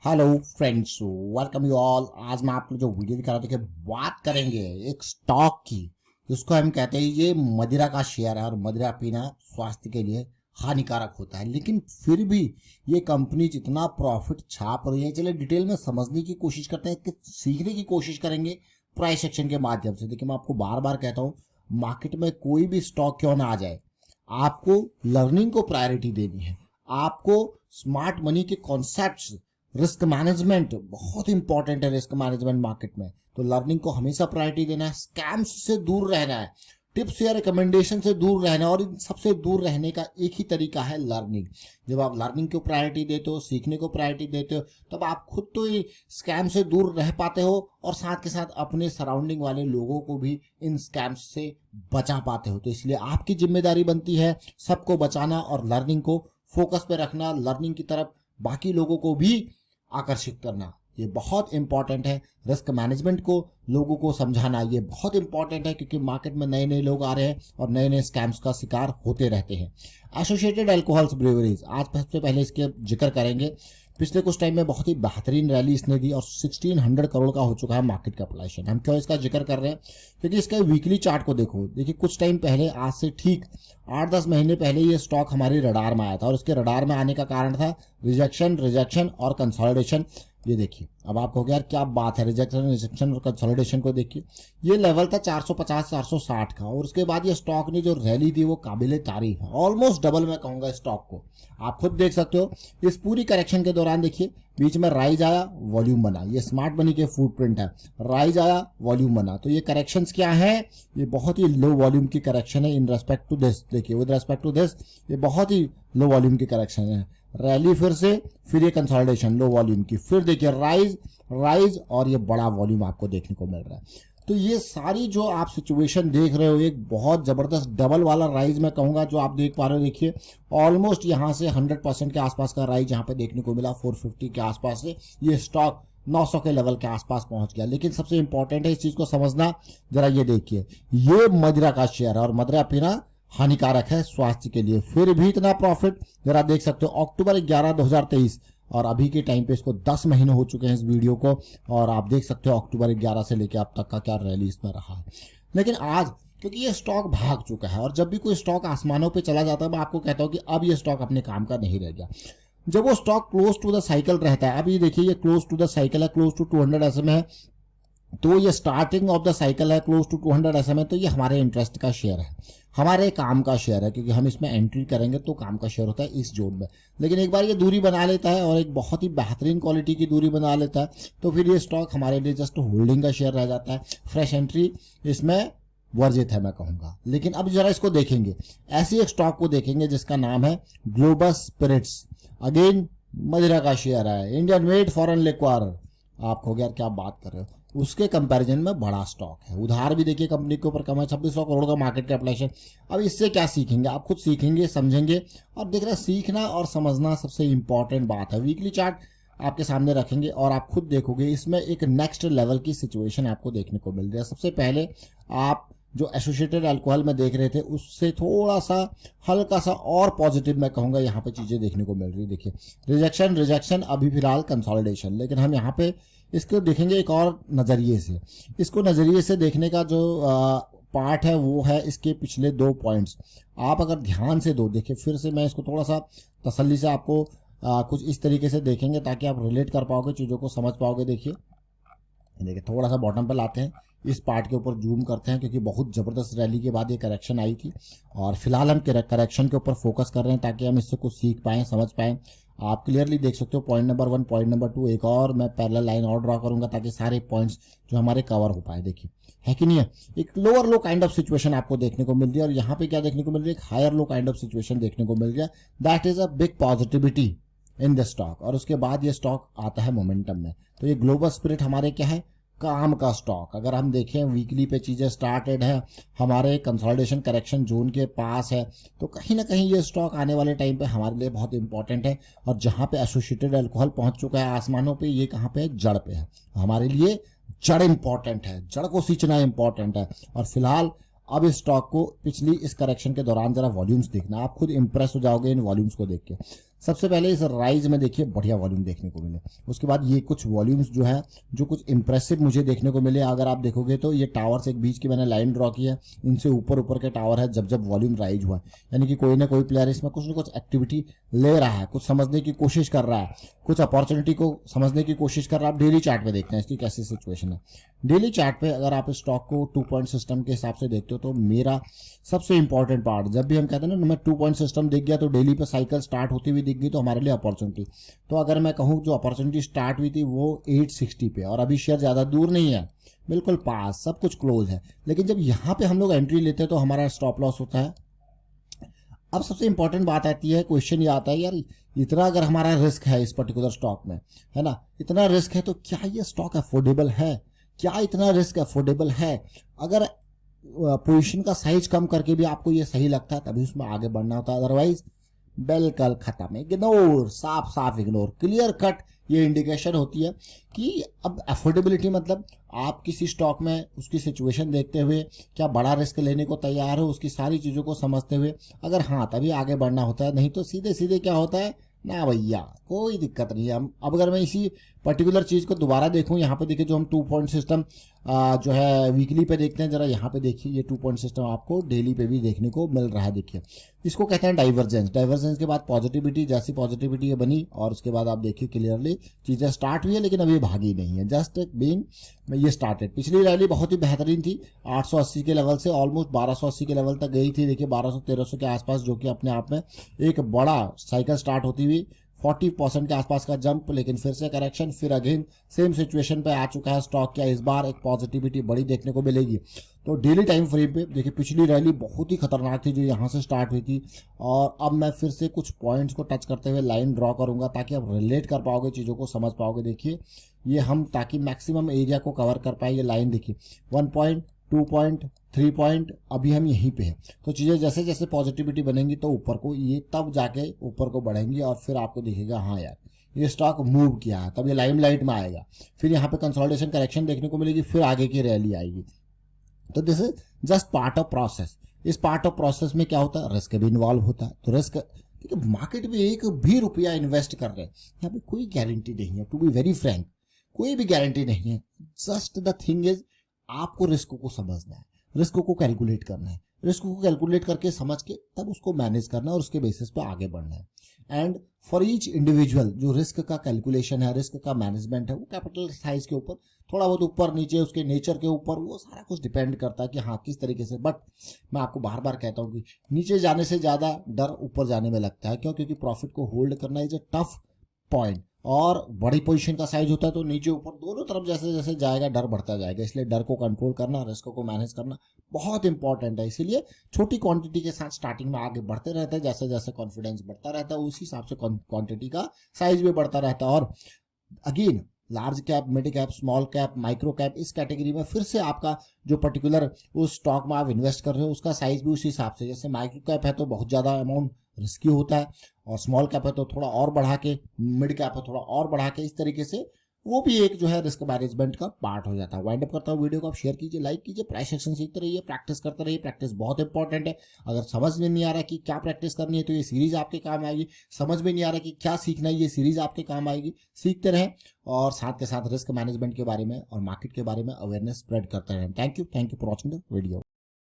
Hello friends, welcome you all. आज मैं आपको जो वीडियो दिखा रहा था कि बात करेंगे एक स्टॉक की, जिसको हम कहते हैं ये मदिरा का शेयर है और मदिरा पीना स्वास्थ्य के लिए हानिकारक होता है। लेकिन फिर भी ये कंपनी जितना प्रॉफिट छाप रही है, चलिए डिटेल में समझने की कोशिश करते हैं, कि सीखने की कोशिश करेंगे प्राइस एक्शन के माध्यम से। देखिए, मैं आपको बार बार कहता हूँ, मार्केट में कोई भी स्टॉक क्यों ना आ जाए, आपको लर्निंग को प्रायोरिटी देनी है। आपको स्मार्ट मनी के कॉन्सेप्ट्स, रिस्क मैनेजमेंट बहुत इंपॉर्टेंट है रिस्क मैनेजमेंट मार्केट में, तो लर्निंग को हमेशा प्रायोरिटी देना है। स्कैम्स से दूर रहना है, टिप्स या रिकमेंडेशन से दूर रहना है, और इन सबसे दूर रहने का एक ही तरीका है लर्निंग। जब आप लर्निंग को प्रायोरिटी देते हो, सीखने को प्रायोरिटी देते हो, तब आप खुद तो ये स्कैम से दूर रह पाते हो और साथ के साथ अपने सराउंडिंग वाले लोगों को भी इन स्कैम्स से बचा पाते हो। तो इसलिए आपकी जिम्मेदारी बनती है सबको बचाना और लर्निंग को फोकस पे रखना, लर्निंग की तरफ बाकी लोगों को भी आकर्षित करना। ये बहुत इंपॉर्टेंट है। रिस्क मैनेजमेंट को लोगों को समझाना ये बहुत इंपॉर्टेंट है, क्योंकि मार्केट में नए नए लोग आ रहे हैं और नए नए स्कैम्स का शिकार होते रहते हैं। एसोसिएटेड अल्कोहल्स ब्रूवरीज, आज सबसे पहले इसके जिक्र करेंगे। पिछले कुछ टाइम में बहुत ही बेहतरीन रैली इसने दी और 1600 करोड़ का हो चुका है मार्केट कैपिटलाइजेशन। हम क्यों इसका जिक्र कर रहे हैं? क्योंकि इसका वीकली चार्ट को देखो। देखिए, कुछ टाइम पहले, आज से ठीक 8-10 महीने पहले ये स्टॉक हमारे रडार में आया था, और उसके रडार में आने का कारण था रिजेक्शन और कंसोलिडेशन। ये देखिए, अब आपको हो गया यार क्या बात है, रिजेक्शन और कंसोलिडेशन को देखिए। ये लेवल था 450-460 का, और उसके बाद ये स्टॉक ने जो रैली दी वो काबिले तारीफ है। ऑलमोस्ट डबल मैं कहूंगा स्टॉक को। आप खुद देख सकते हो इस पूरी करेक्शन के दौरान। देखिए, बीच में राइज आया, वॉल्यूम बना। ये स्मार्ट मनी के फुटप्रिंट है। राइज आया, वॉल्यूम बना। तो ये करेक्शंस क्या है? ये बहुत ही लो वॉल्यूम की करेक्शन है इन रेस्पेक्ट टू दिस। देखिए, विद रेस्पेक्ट टू दिस ये बहुत ही लो वॉल्यूम की करेक्शन है। रैली, फिर ये कंसोलिडेशन लो वॉल्यूम की, फिर देखिए राइज और ये बड़ा वॉल्यूम आपको देखने को मिल रहा है। तो ये सारी जो आप सिचुएशन देख रहे हो, एक बहुत जबरदस्त डबल वाला राइज मैं कहूंगा जो आप देख पा रहे हो। देखिए, ऑलमोस्ट यहां से 100% के आसपास का राइज यहां पे देखने को मिला। 450 के आसपास से ये स्टॉक 900 के लेवल के आसपास पहुंच गया। लेकिन सबसे इंपॉर्टेंट है इस चीज को समझना। जरा ये देखिए, ये मदिरा का शेयर है और मदिरा पीना हानिकारक है स्वास्थ्य के लिए, फिर भी इतना प्रॉफिट। जरा देख सकते हो, अक्टूबर 11 2023, और अभी के टाइम पे इसको 10 महीने हो चुके हैं इस वीडियो को, और आप देख सकते हो अक्टूबर 11 से लेकर अब तक का क्या रैली इसमें रहा है। लेकिन आज क्योंकि ये स्टॉक भाग चुका है, और जब भी कोई स्टॉक आसमानों पे चला जाता है, मैं आपको कहता हूं कि अब ये स्टॉक अपने काम का नहीं रह गया। जब वो stock close to the cycle रहता है, अब ये देखिए, ये क्लोज टू द साइकिल है, क्लोज टू 200 SM है, तो ये स्टार्टिंग ऑफ द साइकिल है, क्लोज टू 200 SM है। तो ये हमारे इंटरेस्ट का शेयर है, हमारे काम का शेयर है, क्योंकि हम इसमें एंट्री करेंगे तो काम का शेयर होता है इस जोन में। लेकिन एक बार ये दूरी बना लेता है और एक बहुत ही बेहतरीन क्वालिटी की दूरी बना लेता है, तो फिर ये स्टॉक हमारे लिए जस्ट होल्डिंग का शेयर रह जाता है। फ्रेश एंट्री इसमें वर्जित है मैं कहूंगा। लेकिन अब जरा इसको देखेंगे, ऐसी एक स्टॉक को देखेंगे जिसका नाम है ग्लोबस स्पिरिट्स। अगेन मदिरा का शेयर है, इंडियन मेड फॉरेन लिक्वार। आप हो गया क्या बात कर रहे हो, उसके कंपैरिजन में बड़ा स्टॉक है। उधार भी देखिए कंपनी के ऊपर कम है, 2600 करोड़ का मार्केट कैपिटलाइजेशन। अब इससे क्या सीखेंगे? आप खुद सीखेंगे, समझेंगे, और देख रहे हैं, सीखना और समझना सबसे इंपॉर्टेंट बात है। वीकली चार्ट आपके सामने रखेंगे और आप खुद देखोगे इसमें एक नेक्स्ट लेवल की सिचुएशन आपको देखने को मिल रही है। सबसे पहले आप जो एसोसिएटेड अल्कोहल में देख रहे थे, उससे थोड़ा सा हल्का सा और पॉजिटिव मैं कहूंगा यहाँ पे चीजें देखने को मिल रही है। देखिए, रिजेक्शन, अभी फिलहाल कंसोलिडेशन। लेकिन हम यहाँ पे इसको देखेंगे एक और नजरिए से। इसको नजरिए से देखने का जो पार्ट है वो है इसके पिछले 2 पॉइंट्स। आप अगर ध्यान से देखिए, फिर से मैं इसको थोड़ा सा तसल्ली से आपको कुछ इस तरीके से देखेंगे ताकि आप रिलेट कर पाओगे, चीजों को समझ पाओगे। देखिए, थोड़ा सा बॉटम पे लाते हैं, इस पार्ट के ऊपर जूम करते हैं, क्योंकि बहुत जबरदस्त रैली के बाद ये करेक्शन आई थी, और फिलहाल हम करेक्शन के ऊपर फोकस कर रहे हैं ताकि हम इससे कुछ सीख पाएं, समझ पाएं। आप क्लियरली देख सकते हो पॉइंट नंबर 1, पॉइंट नंबर 2, एक और मैं पैरेलल लाइन और ड्रॉ करूंगा ताकि सारे पॉइंट्स जो हमारे कवर हो पाए। देखिए, है कि नहीं है? एक lower low kind of situation आपको देखने को मिल रही है, और यहाँ पे क्या देखने को मिल रही है? एक higher low kind of situation देखने को मिल रहा है। That is a big positivity in the stock, और उसके बाद ये स्टॉक आता है मोमेंटम में। तो ये ग्लोबल स्पिरिट हमारे क्या है? काम का स्टॉक। अगर हम देखें वीकली पे चीजें स्टार्टेड है, हमारे कंसोलिडेशन करेक्शन जोन के पास है, तो कहीं ना कहीं ये स्टॉक आने वाले टाइम पे हमारे लिए बहुत इंपॉर्टेंट है। और जहां पे एसोसिएटेड अल्कोहल पहुंच चुका है आसमानों पे, ये कहां पे है? जड़ पे है। हमारे लिए जड़ इंपॉर्टेंट है, जड़ को सींचना इंपॉर्टेंट है। और फिलहाल अब इस स्टॉक को पिछली इस करेक्शन के दौरान जरा वॉल्यूम्स देखना, आप खुद इंप्रेस हो जाओगे इन वॉल्यूम्स को देख के। सबसे पहले इस राइज में देखिए बढ़िया वॉल्यूम देखने को मिले, उसके बाद ये कुछ वॉल्यूम्स जो है जो कुछ इंप्रेसिव मुझे देखने को मिले। अगर आप देखोगे तो ये टावर्स एक बीच की मैंने लाइन ड्रॉ की है, इनसे ऊपर ऊपर के टावर है जब जब वॉल्यूम राइज हुआ, यानी कि कोई ना कोई प्लेयर इसमें कुछ ना कुछ एक्टिविटी ले रहा है, कुछ समझने की कोशिश कर रहा है, कुछ अपॉर्चुनिटी को समझने की कोशिश कर रहा है। आप डेली चार्ट में देखते हैं इसकी कैसी सिचुएशन है। डेली चार्ट पे अगर आप स्टॉक को 2 पॉइंट सिस्टम के हिसाब से देखते हो तो मेरा सबसे इंपॉर्टेंट पार्ट, जब भी हम कहते हैं ना मैं 2 पॉइंट सिस्टम दिख गया तो डेली पे साइकिल स्टार्ट होती हुई दिख गई तो हमारे लिए अपॉर्चुनिटी। तो अगर मैं कहूँ जो अपॉर्चुनिटी स्टार्ट हुई थी वो 860 पे, और अभी शेयर ज़्यादा दूर नहीं है, बिल्कुल पास, सब कुछ क्लोज है। लेकिन जब यहाँ पे हम लोग एंट्री लेते हैं तो हमारा स्टॉप लॉस होता है। अब सबसे इंपॉर्टेंट बात आती है, क्वेश्चन ये आता है यार इतना अगर हमारा रिस्क है इस पर्टिकुलर स्टॉक में, है ना, इतना रिस्क है तो क्या ये स्टॉक अफोर्डेबल है, क्या इतना रिस्क अफोर्डेबल है? अगर पोजीशन का साइज कम करके भी आपको ये सही लगता है तभी उसमें आगे बढ़ना होता है, अदरवाइज बिल्कुल खत्म, इग्नोर, साफ साफ इग्नोर, क्लियर कट। ये इंडिकेशन होती है कि अब अफोर्डेबिलिटी मतलब आप किसी स्टॉक में उसकी सिचुएशन देखते हुए क्या बड़ा रिस्क लेने को तैयार हो, उसकी सारी चीज़ों को समझते हुए अगर हाँ तभी आगे बढ़ना होता है, नहीं तो सीधे सीधे क्या होता है ना भैया कोई दिक्कत नहीं है। हम अब अगर मैं इसी पर्टिकुलर चीज़ को दोबारा देखूं, यहाँ पे देखिए जो हम 2 पॉइंट सिस्टम जो है वीकली पे देखते हैं, जरा यहाँ पे देखिए ये 2 पॉइंट सिस्टम आपको डेली पे भी देखने को मिल रहा है। देखिए इसको कहते हैं डाइवर्जेंस। डाइवर्जेंस के बाद पॉजिटिविटी, जैसी पॉजिटिविटी ये बनी और उसके बाद आप देखिए क्लियरली चीज़ें स्टार्ट हुई है लेकिन अभी भागी नहीं है, जस्ट बीइंग ये स्टार्टेड। पिछली रैली बहुत ही बेहतरीन थी, 880 के लेवल से ऑलमोस्ट 1280 के लेवल तक गई थी। देखिए 1200-1300 के आसपास, जो कि अपने आप में एक बड़ा साइकिल स्टार्ट होती हुई 40% के आसपास का जंप, लेकिन फिर से करेक्शन, फिर अगेन सेम सिचुएशन पे आ चुका है स्टॉक। क्या इस बार एक पॉजिटिविटी बड़ी देखने को मिलेगी? तो डेली टाइम फ्रेम पे देखिए पिछली रैली बहुत ही खतरनाक थी जो यहाँ से स्टार्ट हुई थी, और अब मैं फिर से कुछ पॉइंट्स को टच करते हुए लाइन ड्रॉ करूंगा ताकि आप रिलेट कर पाओगे, चीज़ों को समझ पाओगे। देखिए ये हम ताकि मैक्सिमम एरिया को कवर कर पाए, ये लाइन देखिए 1 पॉइंट, 2 पॉइंट, 3 पॉइंट, अभी हम यहीं पे हैं। तो चीज़ें जैसे जैसे पॉजिटिविटी बनेंगी तो ऊपर को ये तब जाके ऊपर को बढ़ेंगी और फिर आपको दिखेगा हाँ यार ये स्टॉक मूव किया है, तब ये लाइमलाइट में आएगा। फिर यहाँ पे कंसोलिडेशन करेक्शन देखने को मिलेगी, फिर आगे की रैली आएगी। तो this is just part of process. इस पार्ट ऑफ प्रोसेस में क्या होता है, रिस्क भी इन्वॉल्व होता है। तो रिस्क ठीक है, मार्केट में एक भी रुपया इन्वेस्ट कर रहे हैं यहाँ पे कोई गारंटी नहीं है, टू बी वेरी फ्रैंक कोई भी गारंटी नहीं है। जस्ट द थिंग इज आपको रिस्क को समझना है, रिस्क को कैलकुलेट करना है, रिस्क को कैलकुलेट करके समझ के तब उसको मैनेज करना है और उसके बेसिस पे आगे बढ़ना है। एंड फॉर ईच इंडिविजुअल जो रिस्क का कैलकुलेशन है, रिस्क का मैनेजमेंट है, वो कैपिटल साइज के ऊपर थोड़ा बहुत ऊपर नीचे उसके नेचर के ऊपर वो सारा कुछ डिपेंड करता है कि हाँ किस तरीके से। बट मैं आपको बार बार कहता हूँ कि नीचे जाने से ज़्यादा डर ऊपर जाने में लगता है। क्यों? क्योंकि प्रॉफिट को होल्ड करना इज अ टफ पॉइंट, और बड़ी पोजीशन का साइज होता है तो नीचे ऊपर दोनों तरफ जैसे जैसे जाएगा डर बढ़ता जाएगा। इसलिए डर को कंट्रोल करना, रिस्क को मैनेज करना बहुत इंपॉर्टेंट है। इसीलिए छोटी क्वांटिटी के साथ स्टार्टिंग में आगे बढ़ते रहते हैं, जैसे जैसे कॉन्फिडेंस बढ़ता रहता है उसी हिसाब से क्वांटिटी का साइज भी बढ़ता रहता है। और again large cap, mid cap, small cap, micro cap, इस कैटेगरी में फिर से आपका जो पर्टिकुलर उस स्टॉक में आप इन्वेस्ट कर रहे हो उसका साइज भी उसी हिसाब से, जैसे माइक्रो कैप है तो बहुत ज़्यादा अमाउंट रिस्की होता है, और स्मॉल कैप है तो थोड़ा और बढ़ा के, मिड कैप है थोड़ा और बढ़ा के, इस तरीके से वो भी एक जो है रिस्क मैनेजमेंट का पार्ट हो जाता है। वाइंड अप करता हूँ वीडियो को, आप शेयर कीजिए, लाइक कीजिए, प्राइस एक्शन सीखते रहिए, प्रैक्टिस करते रहिए। प्रैक्टिस बहुत इंपॉर्टेंट है। अगर समझ में नहीं आ रहा है कि क्या प्रैक्टिस करनी है तो ये सीरीज आपके काम आएगी। समझ में नहीं आ रहा है कि क्या सीखना है, ये सीरीज आपके काम आएगी। सीखते रहें और साथ के साथ रिस्क मैनेजमेंट के बारे में और मार्केट के बारे में अवेयरनेस स्प्रेड करते रहें। Thank you for watching the video.